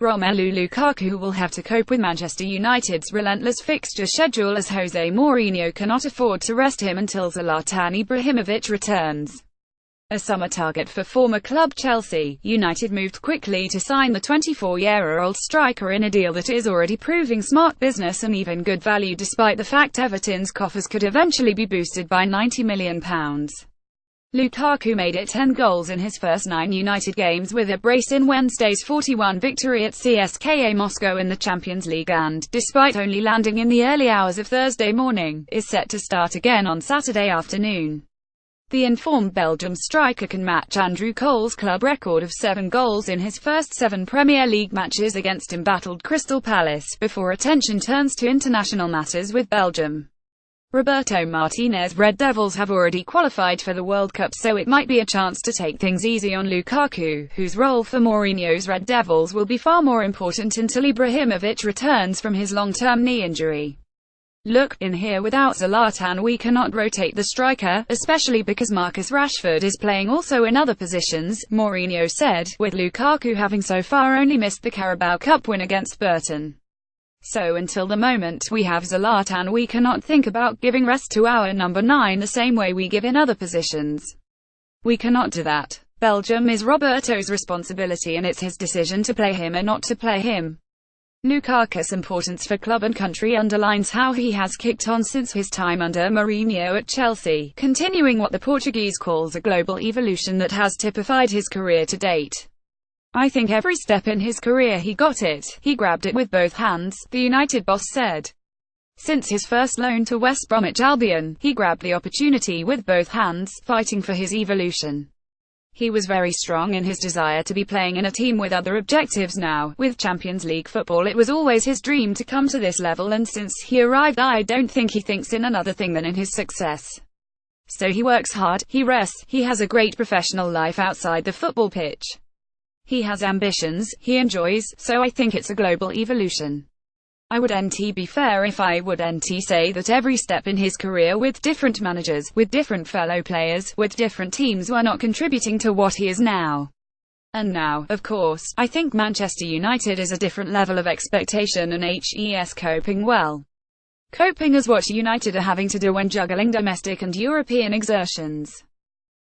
Romelu Lukaku will have to cope with Manchester United's relentless fixture schedule as Jose Mourinho cannot afford to rest him until Zlatan Ibrahimovic returns. A summer target for former club Chelsea, United moved quickly to sign the 24-year-old striker in a deal that is already proving smart business and even good value despite the fact Everton's coffers could eventually be boosted by £90 million. Lukaku made it 10 goals in his first 9 United games with a brace in Wednesday's 4-1 victory at CSKA Moscow in the Champions League and, despite only landing in the early hours of Thursday morning, is set to start again on Saturday afternoon. The informed Belgium striker can match Andrew Cole's club record of 7 goals in his first 7 Premier League matches against embattled Crystal Palace, before attention turns to international matters with Belgium. Roberto Martinez's Red Devils have already qualified for the World Cup, so it might be a chance to take things easy on Lukaku, whose role for Mourinho's Red Devils will be far more important until Ibrahimovic returns from his long-term knee injury. Look, in here without Zlatan we cannot rotate the striker, especially because Marcus Rashford is playing also in other positions, Mourinho said, with Lukaku having so far only missed the Carabao Cup win against Burton. So until the moment we have Zlatan we cannot think about giving rest to our number 9 the same way we give in other positions. We cannot do that. Belgium is Roberto's responsibility and it's his decision to play him or not to play him. Lukaku's importance for club and country underlines how he has kicked on since his time under Mourinho at Chelsea, continuing what the Portuguese calls a global evolution that has typified his career to date. I think every step in his career he got it, he grabbed it with both hands, the United boss said. Since his first loan to West Bromwich Albion, he grabbed the opportunity with both hands, fighting for his evolution. He was very strong in his desire to be playing in a team with other objectives now. With Champions League football it was always his dream to come to this level, and since he arrived I don't think he thinks in another thing than in his success. So he works hard, he rests, he has a great professional life outside the football pitch. He has ambitions, he enjoys, so I think it's a global evolution. I wouldn't be fair if I wouldn't say that every step in his career with different managers, with different fellow players, with different teams were not contributing to what he is now. And now, of course, I think Manchester United is a different level of expectation and he's coping well. Coping is what United are having to do when juggling domestic and European exertions.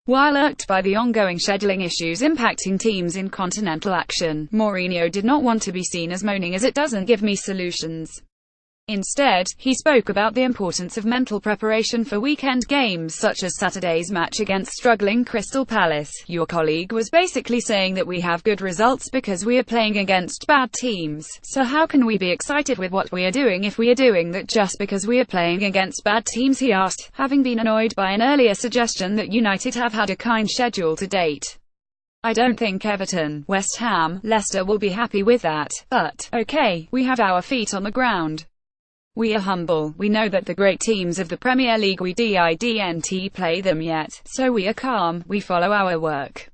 While irked by the ongoing scheduling issues impacting teams in continental action, Mourinho did not want to be seen as moaning as it doesn't give me solutions. Instead, he spoke about the importance of mental preparation for weekend games such as Saturday's match against struggling Crystal Palace. Your colleague was basically saying that we have good results because we are playing against bad teams, so how can we be excited with what we are doing if we are doing that just because we are playing against bad teams, he asked, having been annoyed by an earlier suggestion that United have had a kind schedule to date. I don't think Everton, West Ham, Leicester will be happy with that, but, okay, we have our feet on the ground. We are humble, we know that the great teams of the Premier League we didn't play them yet, so we are calm, we follow our work.